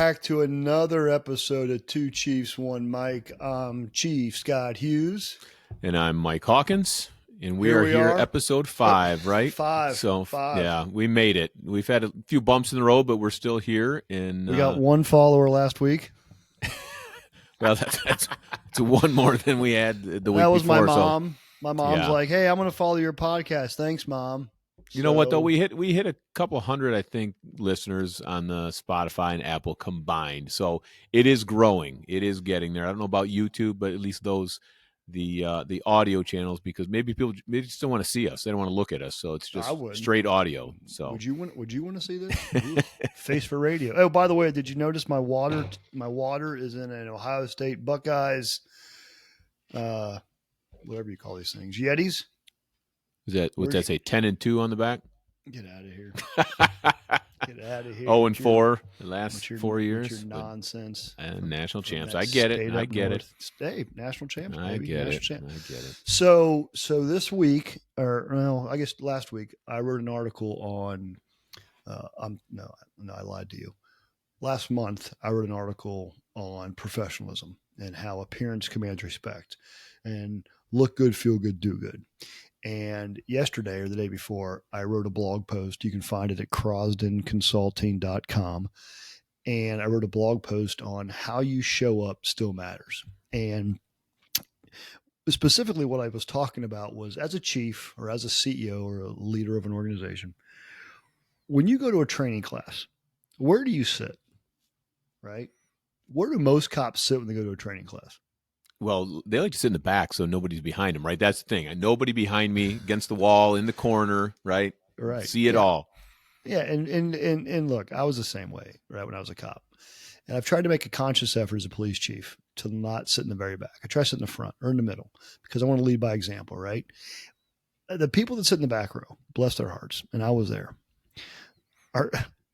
back to another episode of Two Chiefs, One Mike. I'm Chief Scott Hughes. And I'm Mike Hawkins. And we are here, episode 5, right? Five. Yeah, we made it. We've had a few bumps in the road, but we're still here. And we got one follower last week. Well, that's one more than we had the week before. That was my mom. So, my mom's like, "Hey, I'm going to follow your podcast. Thanks, Mom." You know what, though? We hit a couple hundred, I think, listeners on the Spotify and Apple combined. So it is growing. It is getting there. I don't know about YouTube, but at least the audio channels, because maybe people just don't want to see us. They don't want to look at us. So it's just straight audio. So would you want to see this? Face for radio. Oh, by the way, did you notice my water? My water is in an Ohio State Buckeyes, whatever you call these things, Yetis. What's that say? 10-2 on the back. Get out of here. Get out of here. 0-4 the last 4 years. Your nonsense. And national champs. I get it. I get it. Hey, national champs. I get it. So this week, I guess last week, I wrote an article on. No, I lied to you. Last month, I wrote an article on professionalism and how appearance commands respect, and look good, feel good, do good. And yesterday or the day before, I wrote a blog post. You can find it at crosdenconsulting.com. And I wrote a blog post on how you show up still matters. And specifically what I was talking about was, as a chief or as a CEO or a leader of an organization, when you go to a training class, where do you sit? Right? Where do most cops sit when they go to a training class? Well, they like to sit in the back so nobody's behind them, right? That's the thing. Nobody behind me, against the wall, in the corner, right? Right. See it all. Yeah, and look, I was the same way, right, when I was a cop. And I've tried to make a conscious effort as a police chief to not sit in the very back. I try to sit in the front or in the middle because I want to lead by example, right? The people that sit in the back row, bless their hearts, and I was there,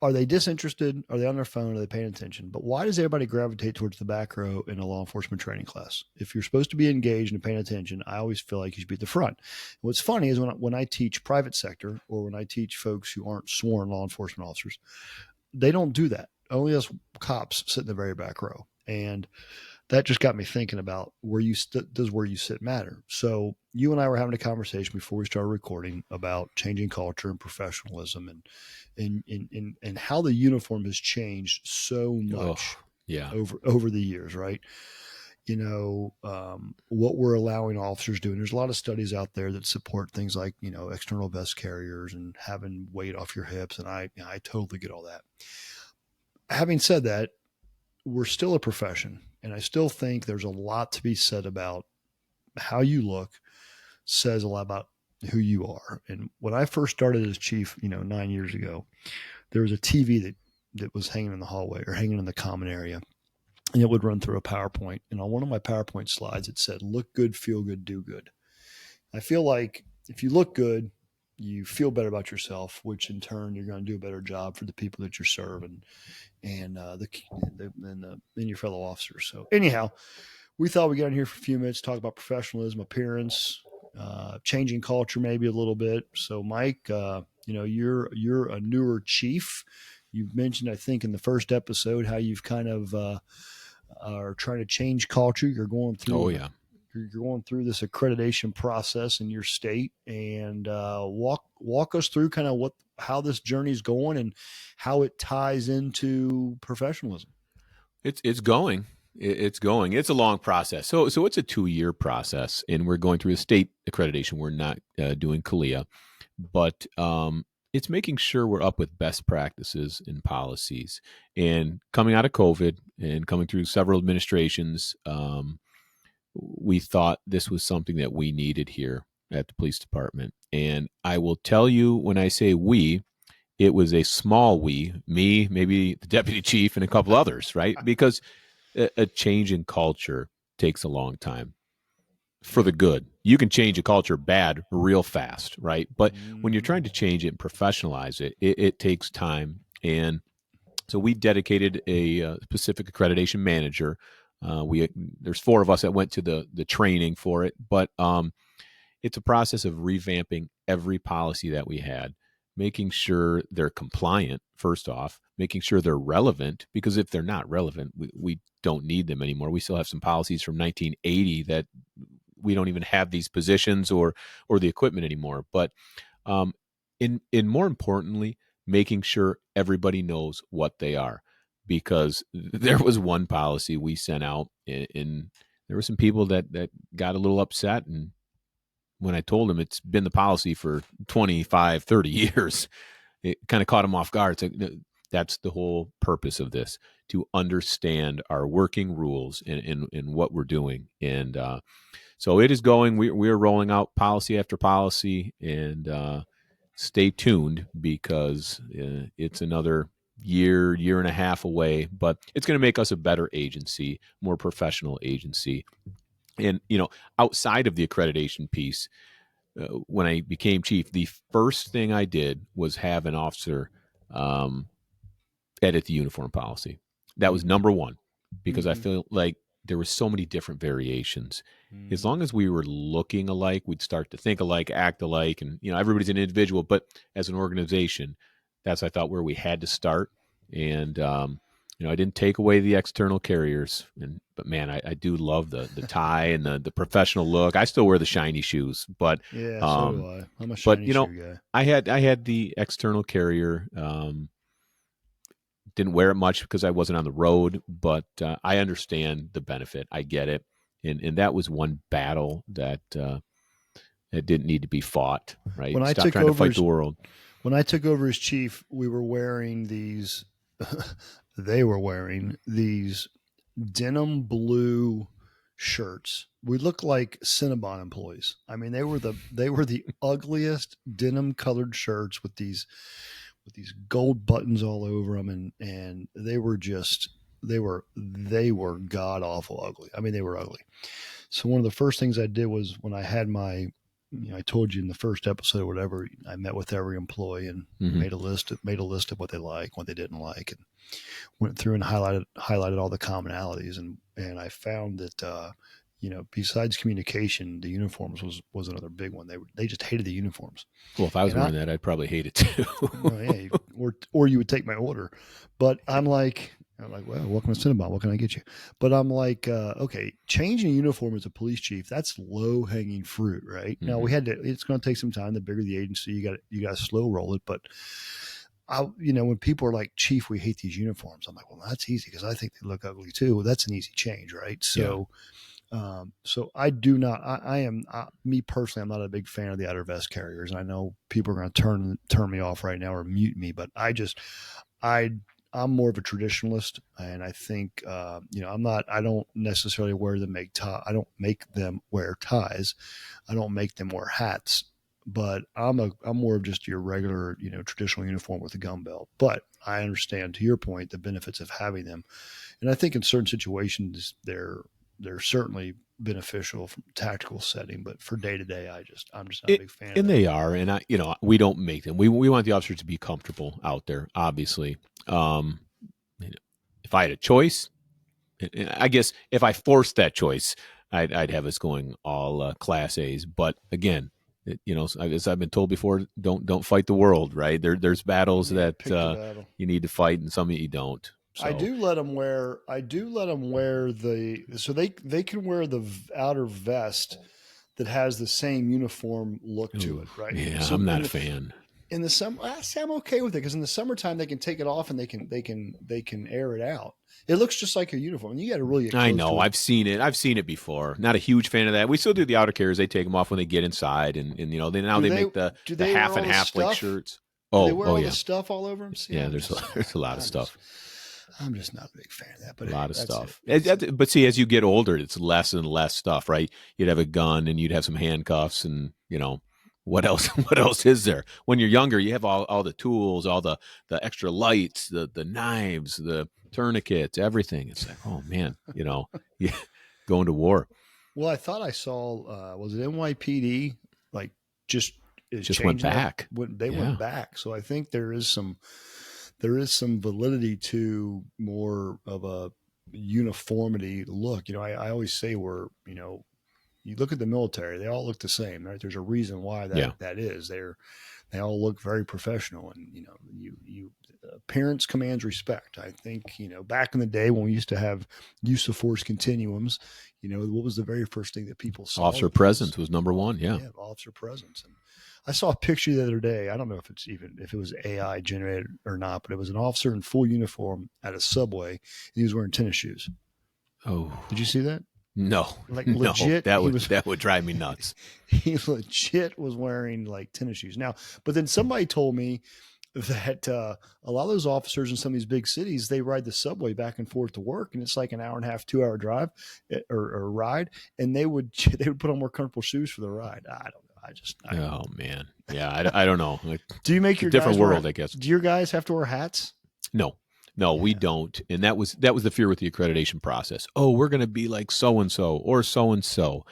are they disinterested? Are they on their phone? Are they paying attention? But why does everybody gravitate towards the back row in a law enforcement training class? If you're supposed to be engaged and paying attention, I always feel like you should be at the front. And what's funny is when I teach private sector or when I teach folks who aren't sworn law enforcement officers, they don't do that. Only us cops sit in the very back row. And that just got me thinking about does where you sit matter? So you and I were having a conversation before we started recording about changing culture and professionalism and how the uniform has changed so much over the years, right? You know, what we're allowing officers to do. And there's a lot of studies out there that support things like, you know, external vest carriers and having weight off your hips. And I totally get all that. Having said that, we're still a profession. And I still think there's a lot to be said about how you look, says a lot about who you are. And when I first started as chief, 9 years ago, there was a TV that was hanging in the hallway or hanging in the common area. And it would run through a PowerPoint. And on one of my PowerPoint slides, it said, look good, feel good, do good. I feel like if you look good, you feel better about yourself, which in turn you're going to do a better job for the people that you're serving and your fellow officers. So anyhow, we thought we'd get in here for a few minutes, talk about professionalism, appearance, changing culture maybe a little bit. So Mike, you're a newer chief. You've mentioned, I think, in the first episode how you've kind of are trying to change culture. You're going through. You're going through this accreditation process in your state, and walk us through kind of how this journey is going and how it ties into professionalism. It's going. It's going. It's a long process. So it's a 2-year process, and we're going through a state accreditation. We're not doing CALIA, but it's making sure we're up with best practices and policies. And coming out of COVID and coming through several administrations, we thought this was something that we needed here at the police department. And I will tell you, when I say we, it was a small we, me, maybe the deputy chief and a couple others, right? Because a change in culture takes a long time for the good. You can change a culture bad real fast, right? But when you're trying to change it and professionalize it, it takes time. And so we dedicated a specific accreditation manager. There's 4 of us that went to the training for it, but it's a process of revamping every policy that we had, making sure they're compliant, first off, making sure they're relevant, because if they're not relevant, we don't need them anymore. We still have some policies from 1980 that we don't even have these positions or the equipment anymore. But um, in more importantly, making sure everybody knows what they are, because there was one policy we sent out, and there were some people that got a little upset, and when I told them it's been the policy for 25, 30 years, it kind of caught them off guard. It's like, no, that's the whole purpose of this, to understand our working rules and what we're doing. And so it is going. We are rolling out policy after policy, and stay tuned, because it's another year and a half away, but it's going to make us a better agency, more professional agency. And outside of the accreditation piece, when I became chief, the first thing I did was have an officer um, edit the uniform policy. That was Mm-hmm. number one, because I Mm-hmm. feel like there were so many different variations. As Mm-hmm. long as we were looking alike, we'd start to think alike, act alike, and everybody's an individual. But as an organization, that's, I thought, where we had to start. And I didn't take away the external carriers, but man, I do love the tie and the professional look. I still wear the shiny shoes, but Yeah, so do um, I. I'm a but shiny shoe guy. I had the external carrier. Didn't wear it much because I wasn't on the road, but I understand the benefit. I get it, and that was one battle that didn't need to be fought. Right? When I Stop took trying to over fight as the world. when I took over as chief, we were wearing these. They were wearing these denim blue shirts. We looked like Cinnabon employees. I mean, they were the ugliest denim colored shirts with these gold buttons all over them, and they were just they were god awful ugly. I mean, they were ugly. So one of the first things I did was when I had my, I told you in the first episode or whatever, I met with every employee and Hmm. made a list of what they like, what they didn't like, and went through and highlighted all the commonalities, and I found that besides communication, the uniforms was another big one. They just hated the uniforms, Well, if I was and I wearing that, I'd probably hate it too. well, yeah, or you would take my order, but I'm like, well, welcome to Cinnabon. What can I get you? But I'm like, okay, changing a uniform as a police chief, that's low hanging fruit, right? Now Hmm. it's going to take some time. The bigger the agency, you got to slow roll it. But when people are like, chief, we hate these uniforms. I'm like, well, that's easy because I think they look ugly too. Well, that's an easy change, right? Yeah. So I do not. I am me personally. I'm not a big fan of the outer vest carriers, and I know people are going to turn me off right now or mute me, but I I'm more of a traditionalist, and I think I'm not. I don't necessarily wear them make tie. I don't make them wear ties. I don't make them wear hats. But I'm more of just your regular traditional uniform with a gun belt. But I understand, to your point, the benefits of having them, and I think in certain situations they're certainly beneficial from tactical setting. But for day to day, I'm just not a It big fan of and them. they are, and we don't make them. We want the officers to be comfortable out there. Obviously, um, if I had a choice, I guess if I forced that choice, I'd have us going all Class A's. But again, as I've been told before, don't fight the world. Right? There's battles Yeah, that pick the battle. you need to fight, and some you don't. I So, do let them wear. I do let them wear so they can wear the outer vest that has the same uniform look to ooh, it, right? yeah, So I'm not in a the fan. in the summer, I say I'm okay with it because in the summertime they can take it off and they can air it out. It looks just like a uniform, and you got to really get I close know. to it. I've seen it. I've seen it before. Not a huge fan of that. We still do the outer carriers. They take them off when they get inside, and Do they they make the do the they wear half all and the half like stuff? shirts. Do they Oh, wear oh all the yeah, stuff all over them? See, yeah. There's a lot of stuff. I'm just not a big fan of that. A But hey, lot of that's it. stuff. That's it. But see, as you get older, it's less and less stuff, right? You'd have a gun, and you'd have some handcuffs, and what else? What else is there? When you're younger, you have all the tools, all the extra lights, the knives, the tourniquets, everything. It's like, oh man, yeah, going to war. Well, I thought I saw was it NYPD like just is Just went changing that back. when they went Yeah. back. So I think there is some validity to more of a uniformity look. I always say you look at the military, they all look the same, right? There's a reason why that Yeah. that is. They all look very professional, and you appearance commands respect. I think back in the day when we used to have use of force continuums, what was the very first thing that people saw? Officer presence was number one. Yeah. Yeah, officer presence. And I saw a picture the other day. I don't know if it was AI generated or not, but it was an officer in full uniform at a subway, and he was wearing tennis shoes. Oh, did you see that? No, Like no, legit, that would drive me nuts. He legit was wearing like tennis shoes. Now, but then somebody told me that a lot of those officers in some of these big cities, they ride the subway back and forth to work, and it's like an hour and a half, 2 hour drive or ride, and they would put on more comfortable shoes for the ride. I don't know. Oh man, yeah, I don't know. Like, do you make your different guys world? I guess. Do your guys have to wear hats? No, we don't. And that was the fear with the accreditation process. Oh, we're going to be like so and so or so and so.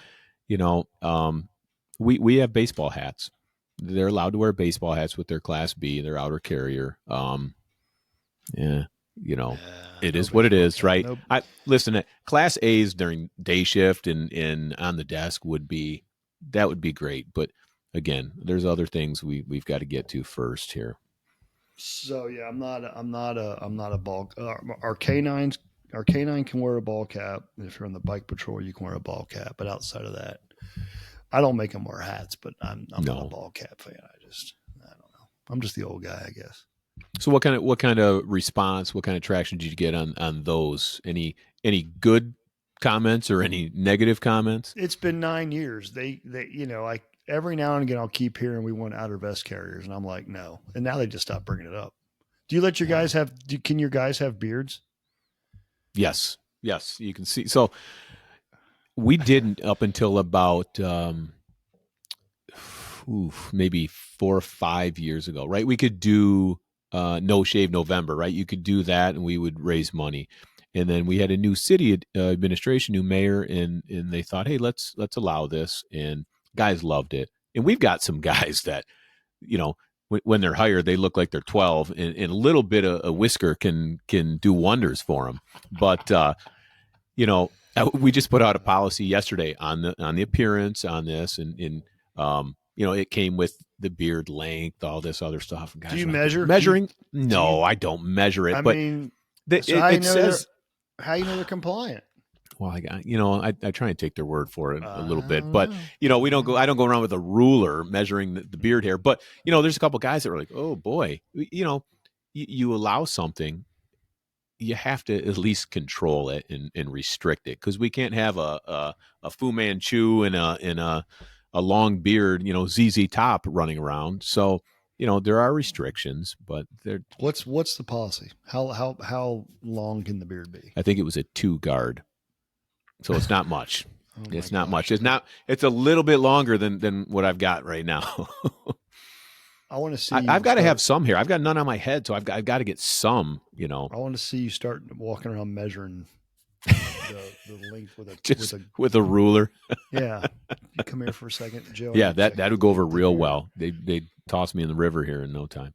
We have baseball hats. They're allowed to wear baseball hats with their Class B, their outer carrier. Yeah, it is what it is, right? Nope. Listen, Class A's during day shift and on the desk would be great, but again, there's other things we've got to get to first here. So yeah, I'm not a ball. Our canines, our canine can wear a ball cap. If you're on the bike patrol, you can wear a ball cap. But outside of that, I don't make them wear hats. But I'm not a ball cap fan. I don't know. I'm just the old guy, I guess. So what kind of response, what kind of traction did you get on those? Any good comments or any negative comments? It's been 9 years. They every now and again I'll keep hearing we want outer vest carriers, and I'm like, no. And now they just stop bringing it up. Do you let your guys have? Can your guys have beards? Yes, you can see. So we didn't up until about maybe 4 or 5 years ago, right? We could do No Shave November, right? You could do that, and we would raise money. And then we had a new city administration, new mayor, and they thought, hey, let's allow this, and guys loved it. And we've got some guys that, when they're hired, they look like they're 12, and a little bit of a whisker can do wonders for them. But we just put out a policy yesterday on the appearance on this, and it came with the beard length, all this other stuff. Do you measure? Measuring? No, I don't measure it. It says, how you know they're compliant? Well, I try and take their word for it a little bit, but I don't go around with a ruler measuring the beard hair. But there's a couple guys that are like, oh boy, you allow something, you have to at least control it and restrict it, because we can't have a Fu Manchu and a long beard, ZZ Top running around. So there are restrictions, but they're what's the policy? How long can the beard be? I think it was a 2 guard. So it's not much. It's not much. It's a little bit longer than what I've got right now. I want to see. I've got to have some hair. I've got none on my head, so I've got to get some. I want to see you start walking around measuring the length with a ruler. Yeah, you come here for a second, Joe. Yeah, that would go over real well. They toss me in the river here in no time.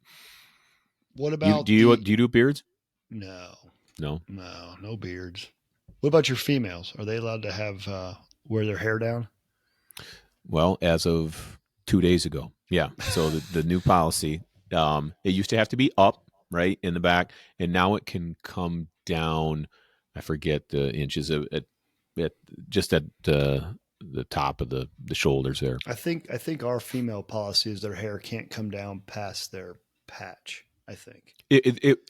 What about do you do beards? No beards. What about your females? Are they allowed to have wear their hair down? Well, as of 2 days ago, yeah. So the new policy, it used to have to be up, right, in the back, and now it can come down. I forget the inches at just at the top of the shoulders there. I think our female policy is their hair can't come down past their patch. I think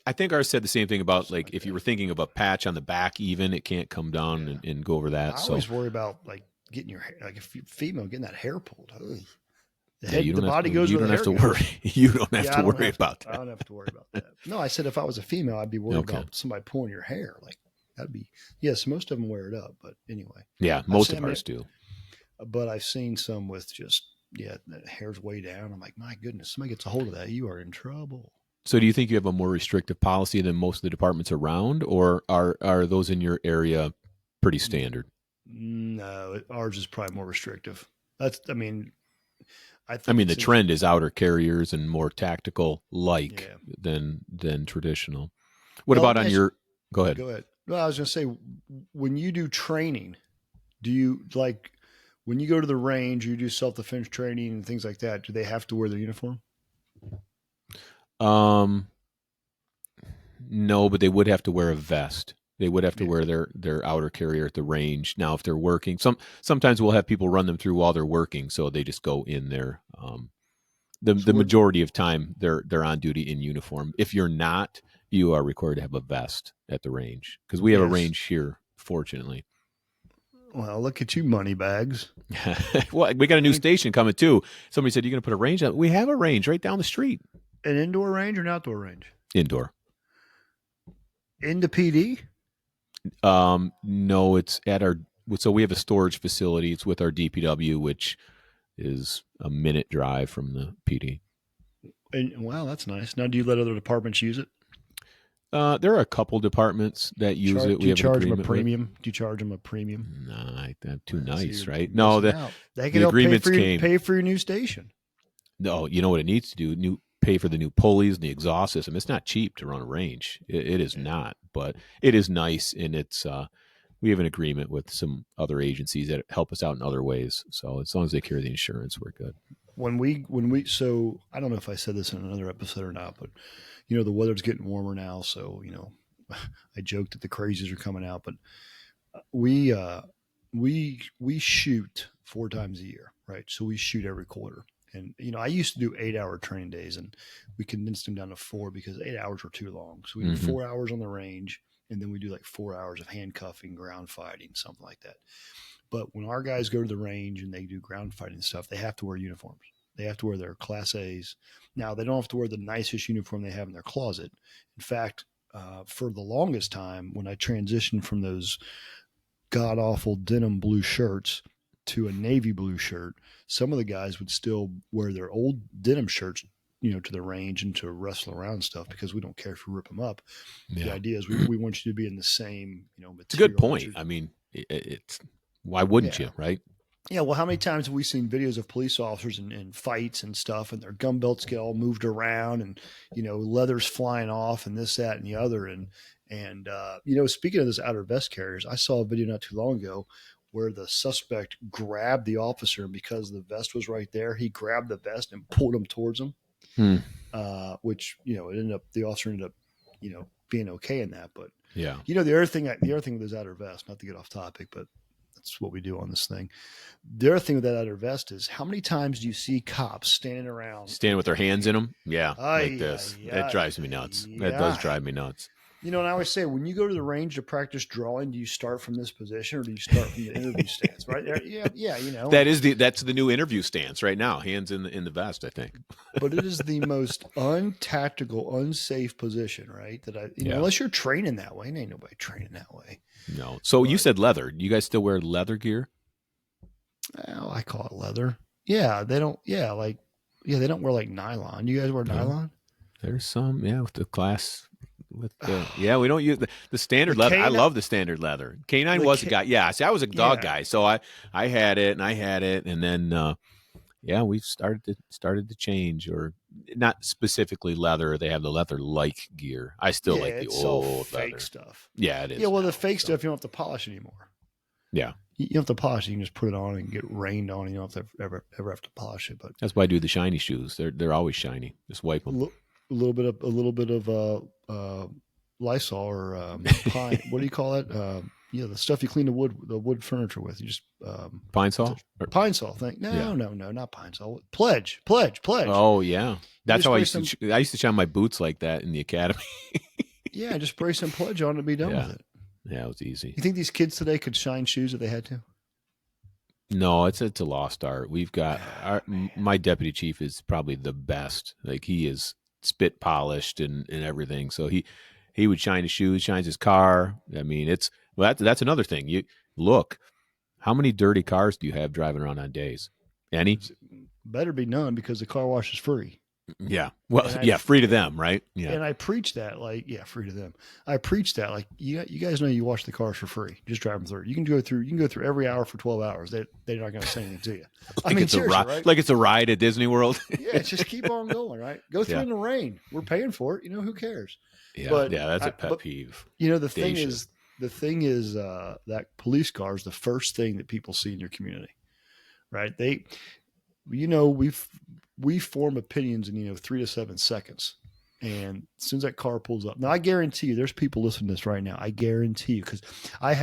I think ours said the same thing about like if you were thinking of a patch on the back, even it can't come down and go over that. I always worry about like getting your hair, like if you're female getting that hair pulled. The body goes. You don't have to worry. You don't have to worry about that. I don't have to worry about that. No, I said if I was a female, I'd be worried about somebody pulling your hair. Like that'd be yes. Most of them wear it up, but anyway. Yeah, most of ours do. But I've seen some with just that hair's way down. I'm like, my goodness, somebody gets a hold of that, you are in trouble. So do you think you have a more restrictive policy than most of the departments around, or are those in your area pretty standard? No, ours is probably more restrictive. I mean, the trend is outer carriers and more tactical than traditional. What about on your? Go ahead. Well, I was going to say, when you do training, do you when you go to the range, you do self-defense training and things like that, do they have to wear their uniform? Um, no, but they would have to wear a vest. They would have to Yeah. wear their outer carrier at the range. Now, if they're working, sometimes we'll have people run them through while they're working, so they just go in there. The So we're majority of time they're on duty in uniform. If you're not, you are required to have a vest at the range because we have a yes. range here, fortunately. Well, look at you, money bags. Well, we got a I new mean, station coming too. Somebody said you're going to put a range on. We have a range right down the street, an indoor range or an outdoor range? indoor. In the PD? No, it's at our. So we have a storage facility. It's with our DPW, which is a minute drive from the PD. And wow, that's nice. Now, do you let other departments use it? There are a couple departments that use it. Do We you have an charge them a agreement with. premium? Do you charge them a premium? Nah, that's too So nice, you're right? No, missing the out. They can the help agreements came. pay for your new station. No, you know what it needs to do? Pay for the new pulleys and the exhaust system. It's not cheap to run a range. It is Yeah. not, but it is nice, and it's. We have an agreement with some other agencies that help us out in other ways. So as long as they carry the insurance, we're good. When we so I don't know if I said this in another episode or not, but the weather's getting warmer now, so I joked that the crazies are coming out, but we we shoot 4 times a year, right? So we shoot every quarter. And I used to do 8-hour training days, and we condensed them down to 4 because 8 hours were too long. So we do Mm-hmm. 4 hours on the range, and then we do like 4 hours of handcuffing, ground fighting, something like that. But when our guys go to the range and they do ground fighting stuff, they have to wear uniforms. They have to wear their Class A's. Now they don't have to wear the nicest uniform they have in their closet. In fact, for the longest time, when I transitioned from those god awful denim blue shirts to a navy blue shirt, some of the guys would still wear their old denim shirts, to the range and to wrestle around stuff because we don't care if we rip them up. The Yeah, idea is we want you to be in the same, it's a good material that point. you're. I mean, it's why wouldn't Yeah. you, right? Yeah. Well, how many times have we seen videos of police officers in fights and stuff, and their gun belts get all moved around, and leather's flying off, and this, that, and the other, and speaking of this outer vest carriers, I saw a video not too long ago where the suspect grabbed the officer, and because the vest was right there, he grabbed the vest and pulled him towards him. Hmm. Which the officer ended up being okay in that. But Yeah, the other thing with those outer vests, not to get off topic, but that's what we do on this thing. The other thing with that outer vest is how many times do you see cops standing around standing with their hands in them. Yeah, like Ay, this. ay, That drives ay, me nuts. That does ay. drive me nuts. And I always say, when you go to the range to practice drawing, do you start from this position or do you start from the interview stance? Right there, yeah, yeah, That's the new interview stance right now. Hands in the vest, I think. But it is the most untactical, unsafe position, right? That Yeah. unless you're training that way, and ain't nobody training that way. No. So you But said leather. You guys still wear leather gear? well, I call it leather. Yeah, they don't. Yeah, they don't wear like nylon. You guys wear No. nylon? There's some, yeah, with the class. Yeah, we don't use the standard The leather. I canine, love the standard leather. Canine the was a ca- guy. Yeah, see, I was a dog yeah, guy, so I had it and I had it, and then yeah, we've started to change, or not specifically leather. They have the leather like gear. I still yeah. like the It's all old fake leather. stuff. Yeah, it Yeah, is well, the now. fake So stuff you don't have to polish anymore. yeah, You don't have to polish it. You can just put it on and get rained on. You don't have to ever have to polish it. But that's why I do the shiny shoes. They're always shiny. Just wipe them. a little bit of Lysol or pine. What do you call it? The stuff you clean the wood furniture with. You just Pine what's saw. it? Pine Sol thing. Yeah. No, not Pine Sol. Pledge. Oh yeah, You that's just how I spray used to. I used to shine my boots like that in the academy. Yeah, just spray some Pledge on it and be done Yeah. with it. Yeah, it was easy. You think these kids today could shine shoes if they had to? No, it's a lost art. We've got my deputy chief is probably the best. Like he is spit polished and everything. So he would shine his shoes, shines his car. I mean, that's another thing. You look, how many dirty cars do you have driving around on days? Any? Better be none because the car wash is free. Yeah. Well, And yeah, free to them, right? Yeah. And I preach that free to them. I preach that you guys know you wash the cars for free. Just drive them through. You can go through every hour for 12 hours. They're not going to say anything to you. Like it's a ride, right? like it's a ride at Disney World. Yeah, just keep on going, right? Go through Yeah. in the rain. We're paying for it. Who cares? Yeah, But yeah, that's a pet peeve. The thing Dacia. is that police car is the first thing that people see in your community, right? We form opinions in 3 to 7 seconds. And as soon as that car pulls up, now I guarantee you, there's people listening to this right now. I guarantee you, because I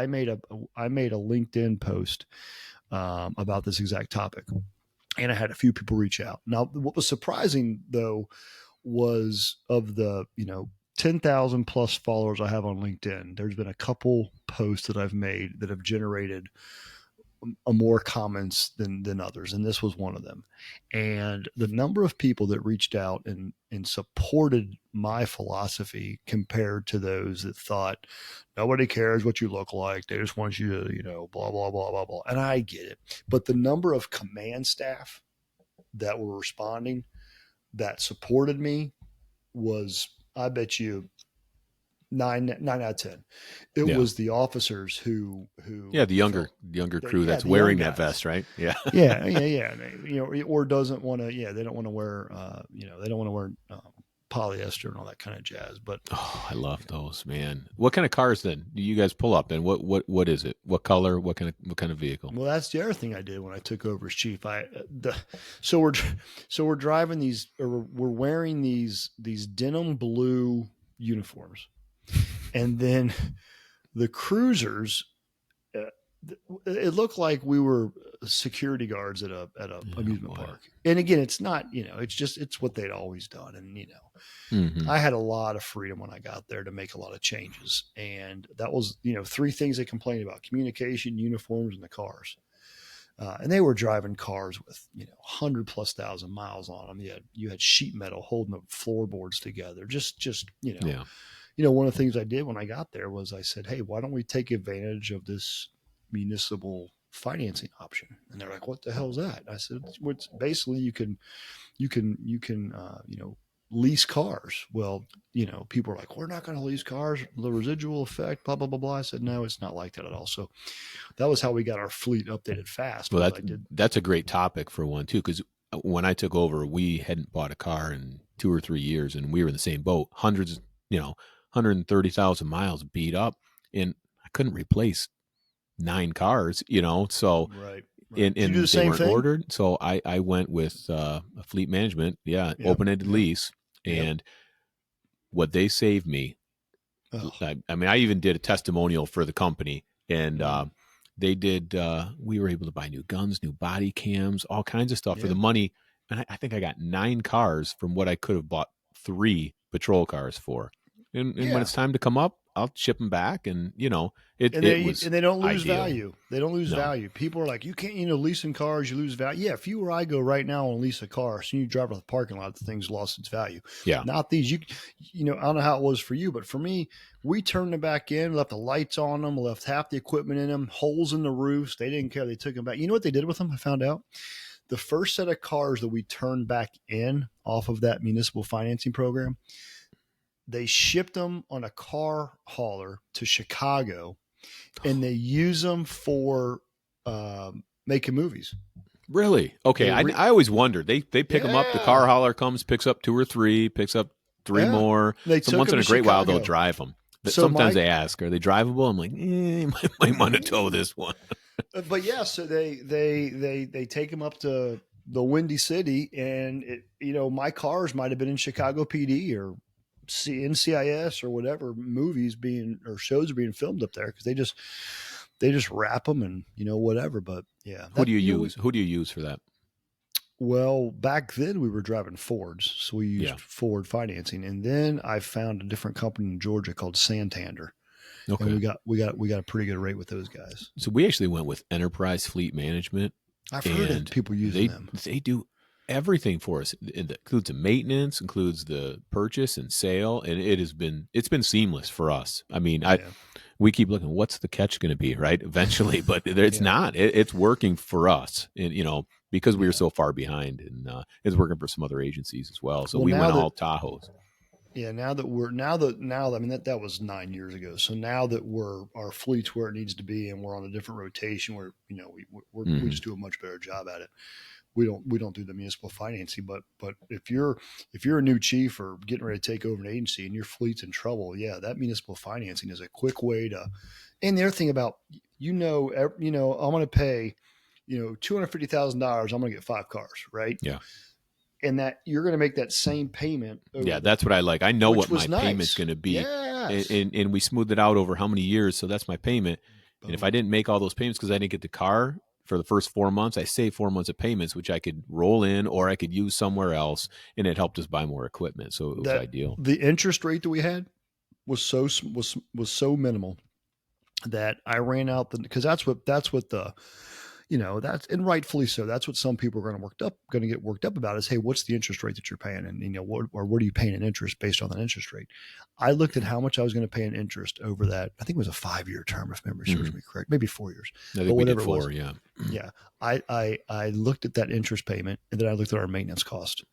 made a LinkedIn post about this exact topic, and I had a few people reach out. Now, what was surprising though was of the 10,000 plus followers I have on LinkedIn, there's been a couple posts that I've made that have generated a more comments than others, and this was one of them. And the number of people that reached out and supported my philosophy compared to those that thought nobody cares what you look like, they just want you to blah blah blah blah blah. And I get it, but the number of command staff that were responding that supported me was, I bet you, nine out of 10. It Yeah. was the officers Yeah, who the younger crew yeah, that's the young wearing that guys. vest, right? Yeah. Yeah. Or doesn't want to. Yeah, they don't want to wear. They don't want to wear polyester and all that kind of jazz. But Oh, I love those, man. What kind of cars then do you guys pull up? And what is it? What color? What kind of vehicle? well, that's the other thing I did when I took over as chief. So we're driving these, or we're wearing these denim blue uniforms, and then the cruisers. Uh, it looked like we were security guards at a Oh amusement boy. park. And again, it's not, it's what they'd always done. And Hmm. I had a lot of freedom when I got there to make a lot of changes. And that was, three things they complained about: communication, uniforms, and the cars. And they were driving cars with 100,000+ miles on them. You had sheet metal holding the floorboards together. Yeah. One of the things I did when I got there was I said, "Hey, why don't we take advantage of this municipal financing option?" And they're like, "What the hell is that?" I said, "It's basically you can lease cars." Well, people are like, "We're not going to lease cars. The residual effect, blah blah blah blah." I said, "No, it's not like that at all." So that was how we got our fleet updated fast. Well, Was that I did. that's a great topic for one too, because when I took over, we hadn't bought a car in 2 or 3 years, and we were in the same boat, hundreds, 130,000 miles beat up, and I couldn't replace 9 cars, so Right, right. Did you do the and they same weren't thing? ordered. So I went with a fleet management, yeah, Yep, open-ended yep, lease, yep. and what they saved me. Oh, I mean, I even did a testimonial for the company, and mm, they did. We were able to buy new guns, new body cams, all kinds of stuff for yeah, the money. And I think I got 9 cars from what I could have bought 3 patrol cars for. And when yeah. it's time to come up, I'll ship them back, and it and it they was and they don't lose ideal. value. They don't lose No, value. People are like, you can't, leasing cars, you lose value. Yeah, if you or I go right now and lease a car, so you drive out the parking lot, the thing's lost its value. yeah, Not these. I don't know how it was for you, but for me, we turned them back in, left the lights on them, left half the equipment in them, holes in the roofs. They didn't care. They took them back. You know what they did with them? I found out the first set of cars that we turned back in off of that municipal financing program, they shipped them on a car hauler to Chicago, and they use them for making movies. really. Okay, They I always wondered. They pick them up. The car yeah, hauler comes, picks up 2 or 3, picks up three yeah. more. They Some took once them in to a great while they'll Chicago. drive them. But So sometimes Mike, they ask, "Are they drivable?" I'm like, might want to tow this one. but yeah, so they take them up to the Windy City, and my cars might have been in Chicago PD or NCIS or whatever movies being or shows are being filmed up there, because they just wrap them and whatever. But yeah, Who that do you use? Who do you use for that? well, back then we were driving Fords, so we Yeah. used Ford financing, and then I found a different company in Georgia called Santander, and Okay. we got a pretty good rate with those guys. So we actually went with Enterprise Fleet Management, I've heard of and people using they them. they do everything for us. It includes the maintenance, includes the purchase and sale, and it's been seamless for us. I mean, I Yeah, we keep looking, what's the catch going to be, right? Eventually, but it's yeah, not. It's working for us, and because we were yeah. so far behind, and it's working for some other agencies as well. So Well, we now went that all Tahoes. yeah, now that I mean that was 9 years ago. So now that our fleet's where it needs to be, and we're on a different rotation, where we Hmm. just do a much better job at it. We don't do the municipal financing, but if you're a new chief or getting ready to take over an agency and your fleet's in trouble, yeah, that municipal financing is a quick way to. And the other thing about I'm going to pay $250,000. I'm going to get 5 cars, right? Yeah. and that you're going to make that same payment over Yeah, that's what I like. I know which what was my payment's nice. going to be, Yes. and we smoothed it out over how many years. So that's my payment. And if I Boom. didn't make all those payments because I didn't get the car for the first 4 months, I saved 4 months of payments, which I could roll in or I could use somewhere else, and it helped us buy more equipment. So it was That ideal. the interest rate that we had was so minimal that I ran out the because that's what the that's and rightfully so. That's what some people are going to get worked up about is, hey, what's the interest rate that you're paying, and what are you paying in interest based on that interest rate? I looked at how much I was going to pay in interest over that. I think it was a 5-year term, if memory serves me correct, maybe 4 years, I but think we did whatever it was. 4. Yeah, Yeah, I looked at that interest payment, and then I looked at our maintenance cost,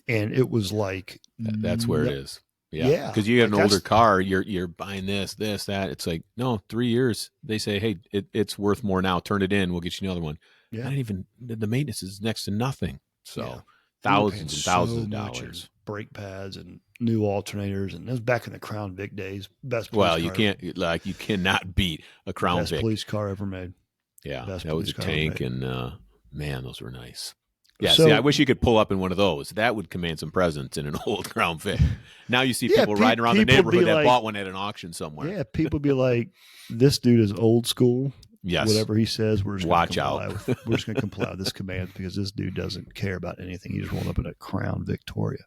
and it was like, that's where it is. Yeah, yeah, because you get like an older that's car, you're buying this, that. It's like, no, 3 years. They say, hey, it's worth more now. Turn it in. We'll get you another one. I yeah, didn't even the maintenance is next to nothing. yeah. So We were paying thousands and thousands so of much in dollars. brake pads and new alternators, and it was back in the Crown Vic days. Well, you cannot beat a Crown Best Vic. police car ever made. Yeah, Best that was police a car ever tank, made. and man, those were nice. Yeah, see, I So wish you could pull up in one of those. That would command some presence in an old Crown Vic. Now you see yeah, people riding around the people be neighborhood that like, bought one at an auction somewhere. yeah, people be like, this dude is old school. Yes, Whatever he says, we're just going to watch comply out. with. We're just going to comply with this command because this dude doesn't care about anything. He just rolled up in a Crown Victoria.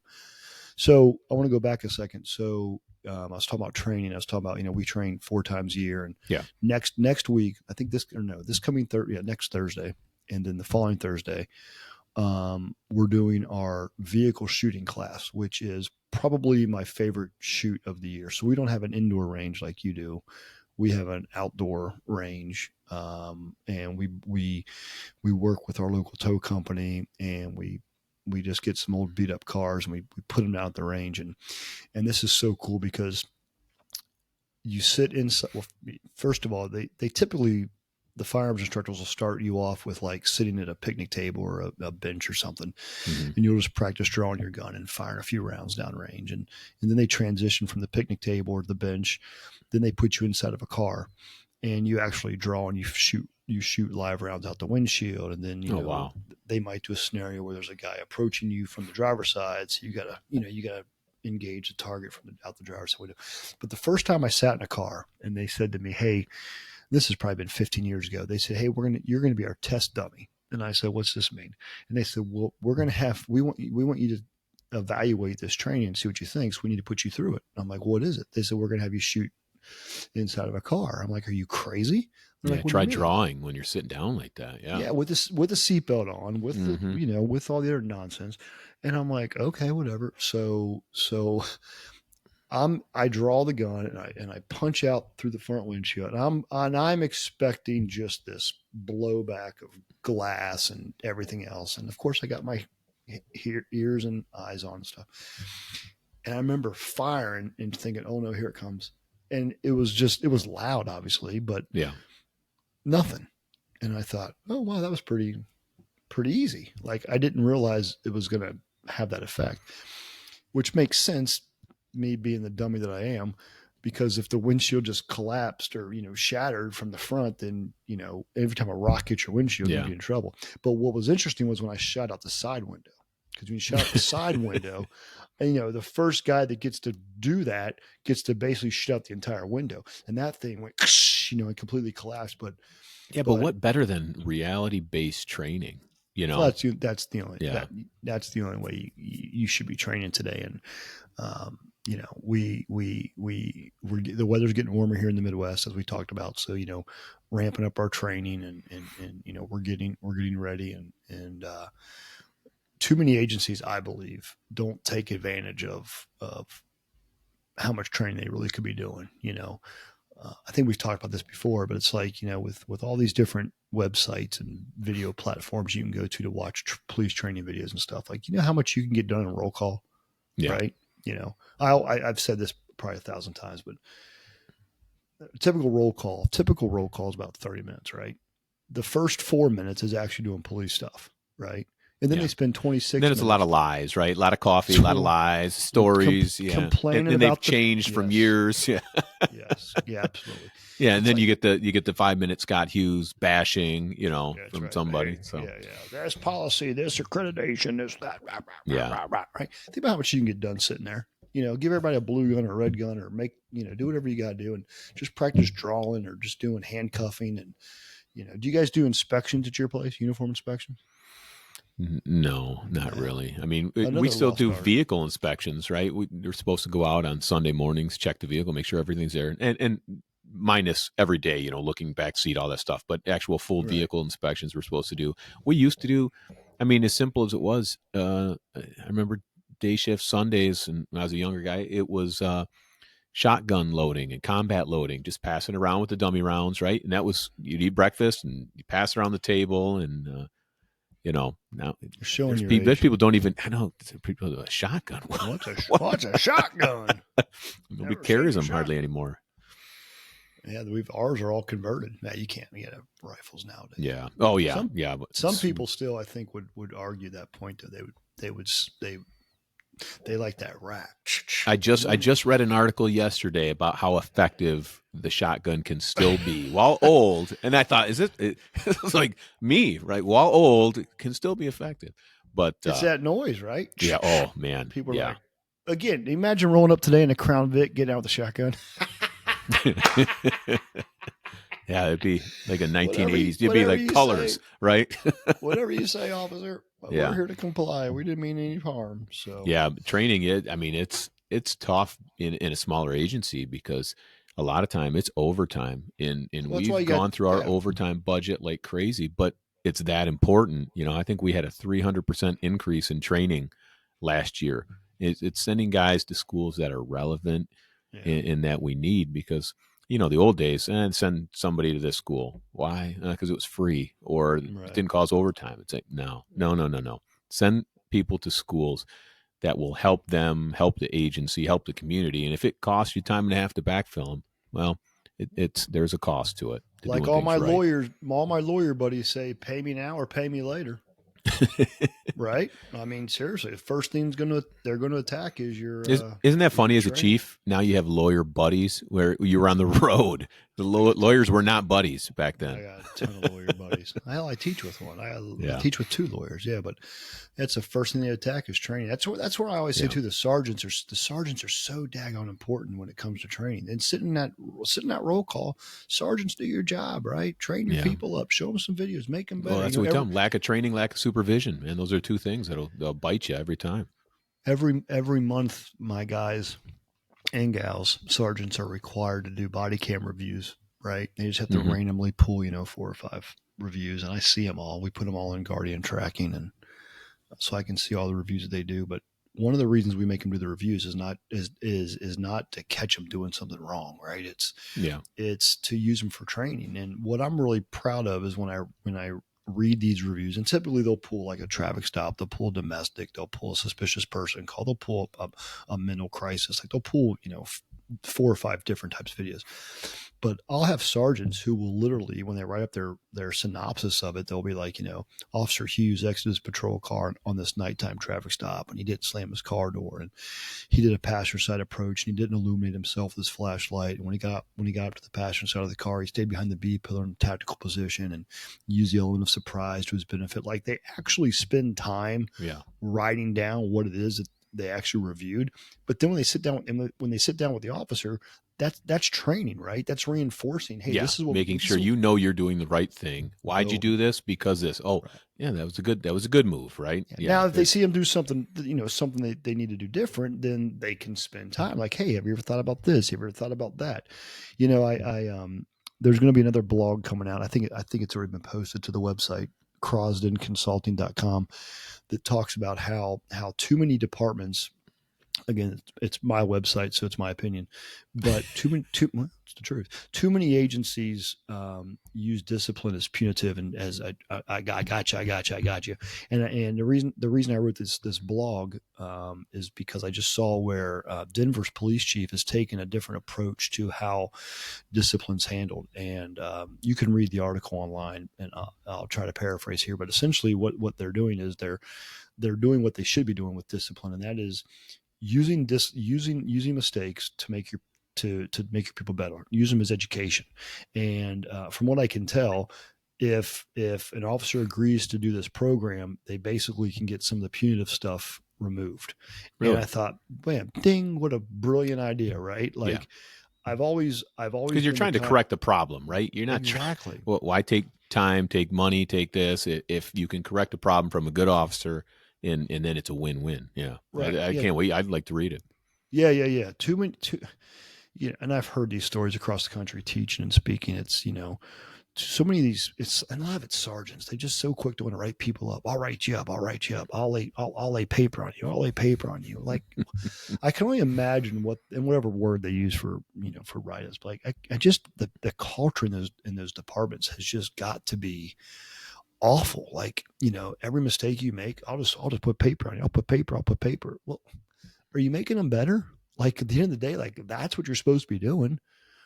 So I want to go back a second. So I was talking about training. I was talking about we train 4 times a year, and Yeah. next week I think this coming next Thursday, and then the following Thursday, we're doing our vehicle shooting class, which is probably my favorite shoot of the year. So we don't have an indoor range like you do. We have an outdoor range, and we work with our local tow company, and we just get some old beat up cars and we put them out at the range, and this is so cool because you sit inside. Well, first of all, they typically the firearms instructors will start you off with like sitting at a picnic table or a bench or something, and you'll just practice drawing your gun and firing a few rounds downrange, and then they transition from the picnic table or the bench. Then they put you inside of a car, and you actually draw and you shoot live rounds out the windshield, and then Wow. they might do a scenario where there's a guy approaching you from the driver's side, so you gotta engage the target from out the driver's side window. But the first time I sat in a car and they said to me, hey, this has probably been 15 years ago. They said, hey, you're going to be our test dummy. And I said, what's this mean? And they said, well, we want you to evaluate this training and see what you think. So we need to put you through it. I'm like, what is it? They said, we're going to have you shoot inside of a car. I'm like, are you crazy? They're Yeah, like, what do try you mean? drawing when you're sitting down like that. Yeah. Yeah, with a seatbelt on, with the with all the other nonsense. And I'm like, okay, whatever. So I draw the gun and I punch out through the front windshield, and I'm expecting just this blowback of glass and everything else, and of course I got my ears and eyes on and stuff, and I remember firing and thinking, oh no, here it comes, and it was loud, obviously, but Yeah. nothing, and I thought, oh wow, that was pretty easy. Like I didn't realize it was going to have that effect, which makes sense, me being the dummy that I am, because if the windshield just collapsed or shattered from the front, then every time a rock hits your windshield, Yeah. you'd be in trouble. But what was interesting was when I shot out the side window, because when you shot out the side window, and the first guy that gets to do that gets to basically shoot out the entire window, and that thing went and completely collapsed. But But what better than reality-based training? well, that's the only Yeah. that's the only way you should be training today. And we the weather's getting warmer here in the Midwest, as we talked about. So ramping up our training, and we're getting ready, and too many agencies, I believe, don't take advantage of how much training they really could be doing. I think we've talked about this before, but it's like, with all these different websites and video platforms you can go to watch police training videos and stuff, like, how much you can get done in roll call, Yeah. right? I've said this probably 1,000 times, but typical roll call is about 30 minutes, right? The first 4 minutes is actually doing police stuff, right? And then Yeah. they spend 26 Then it's a lot of lies, right? A lot of coffee, a lot of lies, stories. Yeah. complaining And they've about changed from years. Yeah. Yes. Yeah, absolutely. Yeah, and It's then like, you get the 5 minute Scott Hughes bashing, yeah, that's from right. somebody. Hey, So yeah, yeah. This policy, this accreditation, this that, rah, rah, yeah, rah, rah, rah, right? Think about how much you can get done sitting there. Give everybody a blue gun or a red gun, or do whatever you got to do, and just practice drawing or just doing handcuffing. And do you guys do inspections at your place? Uniform inspections? No, not Yeah, really. I mean, we another still lost do art. vehicle inspections, right? We're supposed to go out on Sunday mornings, check the vehicle, make sure everything's there, and minus every day, looking back seat, all that stuff. But actual full Right. vehicle inspections we're supposed to do. We used to do. I mean, as simple as it was. I remember day shift Sundays, and when I was a younger guy, it was shotgun loading and combat loading, just passing around with the dummy rounds, right? And that was you'd eat breakfast and you pass around the table, and now You're showing there's your people. There's age. people don't even. I know people with a shotgun. What? What's a shotgun? Nobody Never seen carries a them hardly shotgun. anymore. Yeah, ours are all converted. Now you can't get rifles nowadays. Yeah. Oh yeah. Some Yeah. But some people still, I think, would argue that point that they like that rack. I just read an article yesterday about how effective the shotgun can still be while old, and I thought, it's like me, right? While old, it can still be effective, but It's that noise, right? yeah. Oh man. People are Yeah. like, again, imagine rolling up today in a Crown Vic, getting out with a shotgun. Yeah, it'd be like a whatever, you, 1980s. It'd be whatever like you say, colors, right? whatever you say, officer. We're Yeah. here to comply. We didn't mean any harm. So Yeah, training it. I mean, it's tough in a smaller agency because a lot of time it's overtime, and well, that's why we've you got gone through our yeah. overtime budget like crazy. But it's that important. I think we had a 300% increase in training last year. It's sending guys to schools that are relevant Yeah, and that we need because the old days and send somebody to this school. Why? Because it was free or it right. didn't cause overtime. It's like no, no, no, no, no. Send people to schools that will help them, help the agency, help the community. And if it costs you time and a half to backfill them, well, there's a cost to it to Like doing things right. all my lawyer buddies say, pay me now or pay me later. Right? I mean, seriously, the first thing's they're gonna attack is Isn't that is funny your as a training. chief? Now you have lawyer buddies where you were on the road. The lawyers were not buddies back I then. got a ton of lawyer buddies. I teach with one. I Yeah. teach with two lawyers. Yeah, but that's the first thing they attack is training. That's where I always say Yeah. too. The sergeants are so daggone important when it comes to training. And sitting that roll call, sergeants do your job right. Train your Yeah. people up. Show them some videos. Make them Well, better. that's what we tell them. Lack of training, lack of supervision. Man, those are two things they'll bite you every time. every month, my guys and gals, sergeants are required to do body cam reviews, right? They just have to Mm-hmm. randomly pull, 4 or 5 reviews, and I see them all. We put them all in Guardian tracking, and so I can see all the reviews that they do. But one of the reasons we make them do the reviews is not to catch them doing something wrong, right? Yeah. It's to use them for training. And what I'm really proud of is when I read these reviews, and typically they'll pull like a traffic stop, they'll pull a domestic, they'll pull a suspicious person call, they'll pull up a mental crisis, like they'll pull 4 or 5 different types of videos. But I'll have sergeants who will literally, when they write up their synopsis of it, they'll be like, Officer Hughes exited his patrol car on this nighttime traffic stop, and he didn't slam his car door, and he did a passenger side approach, and he didn't illuminate himself with his flashlight. And when he got up to the passenger side of the car, he stayed behind the B pillar in a tactical position and used the element of surprise to his benefit. Like they actually spend time Yeah. writing down what it is that they actually reviewed. But then when they sit down with the officer, that's training, right? That's reinforcing. Hey, Yeah. this is what Making this sure is, you're doing the right thing. Why'd you no, do this? Because this. Oh, right. yeah, that was a good move, right? Yeah. Yeah. Now, if they see them do something, something they need to do different, then they can spend time. Like, hey, have you ever thought about this? Have you ever thought about that? There's going to be another blog coming out. I think it's already been posted to the website crosdenconsulting.com that talks about how too many departments, again, it's my website, so it's my opinion, but well, it's the truth. Too many agencies use discipline as punitive and as I got you. And the reason I wrote this blog is because I just saw where Denver's police chief has taken a different approach to how discipline's handled, and you can read the article online, and I'll try to paraphrase here, but essentially what they're doing is they're doing what they should be doing with discipline, and that is using mistakes to make your people better. Use them as education. And from what I can tell, if an officer agrees to do this program, they basically can get some of the punitive stuff removed. Really? And I thought, man, ding, what a brilliant idea, right? Like, Yeah. I've always Because you're been trying to correct the problem, right? You're not exactly. well, why take time, take money, take this if you can correct a problem from a good officer, and then it's a win-win. Yeah, Right. I Yeah. can't wait. I'd like to read it. Yeah. Too many. Yeah, and I've heard these stories across the country teaching and speaking. It's so many of these. It's and a lot of it's sergeants. They're just so quick to want to write people up. I'll write you up. I'll write you up. I'll lay paper on you. I'll lay paper on you. Like I can only imagine what and whatever word they use for for write-ups. But like I just the culture in those departments has just got to be awful. Like every mistake you make, I'll just put paper on you. I'll put paper. Well, are you making them better? Like at the end of the day, like that's what you're supposed to be doing,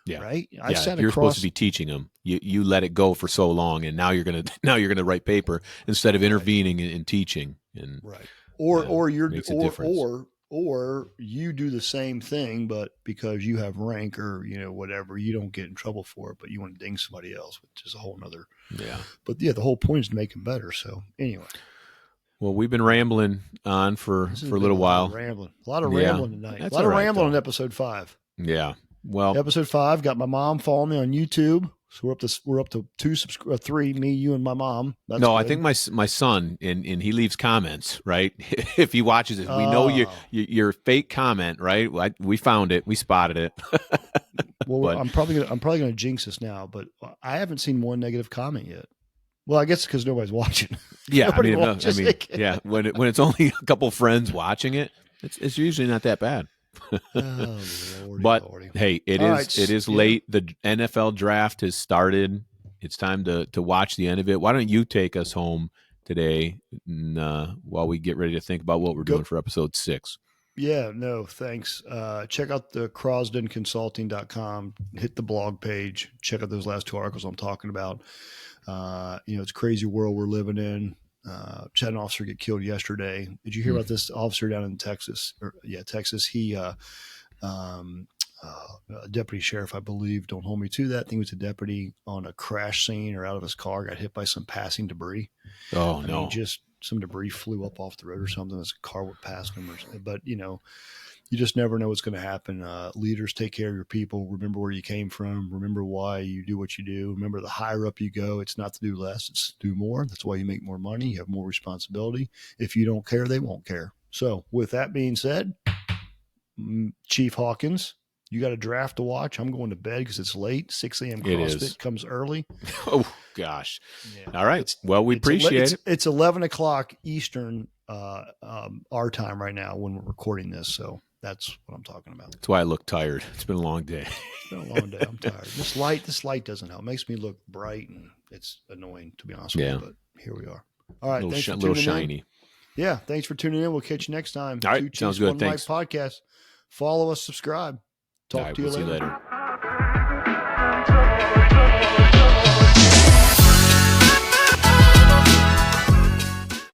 Yeah, right? I yeah. sat You're supposed to across be teaching them. You let it go for so long, and now you're gonna write paper instead of right, intervening in teaching, and right, or you're makes a difference. or you do the same thing, but because you have rank or whatever, you don't get in trouble for it, but you want to ding somebody else, which is a whole nother. Yeah. But yeah, the whole point is to make them better. So anyway. Well, we've been rambling on for This has a been little while. a lot of Yeah, rambling tonight. that's A lot all of right, rambling though. in episode 5. Yeah. Well, Episode 5 got my mom following me on YouTube, so we're up to 3, me, you, and my mom. That's no, good. I think my son and he leaves comments, right? If he watches it, we know your fake comment, right? We found it, we spotted it. Well, But I'm probably gonna jinx this now, but I haven't seen one negative comment yet. Well, I guess because nobody's watching. yeah, Nobody watches it. yeah, when it's only a couple friends watching it, it's usually not that bad. Oh, Lordy, But Lordy. hey, it All is right, it is yeah. late. The NFL draft has started. It's time to watch the end of it. Why don't you take us home today while we get ready to think about what we're doing for episode 6? Yeah, no, thanks. Check out the crosdenconsulting.com. Hit the blog page. Check out those last 2 articles I'm talking about. It's a crazy world we're living in. Had an officer get killed yesterday. Did you hear about this officer down in Texas? Texas. He, a deputy sheriff, I believe. Don't hold me to that. I think he was a deputy on a crash scene or out of his car. Got hit by some passing debris. Oh, I no. mean, just some debris flew up off the road or something. As a car went past him. But you just never know what's going to happen. Leaders, take care of your people. Remember where you came from. Remember why you do what you do. Remember, the higher up you go, it's not to do less, it's to do more. That's why you make more money. You have more responsibility. If you don't care, they won't care. So with that being said, Chief Hawkins, you got a draft to watch. I'm going to bed because it's late. 6 a.m. CrossFit comes early. Oh, gosh. Yeah. All right. Well, we appreciate it. It's 11 o'clock Eastern our time right now when we're recording this. So that's what I'm talking about. That's why I look tired. It's been a long day. It's been a long day. I'm tired. This light doesn't help. It makes me look bright, and it's annoying, to be honest with you. But here we are. All right. Thanks for tuning in. Shiny. Yeah. Thanks for tuning in. We'll catch you next time. All right. Sounds good. Thanks. Podcast. Follow us. Subscribe. Talk to you later.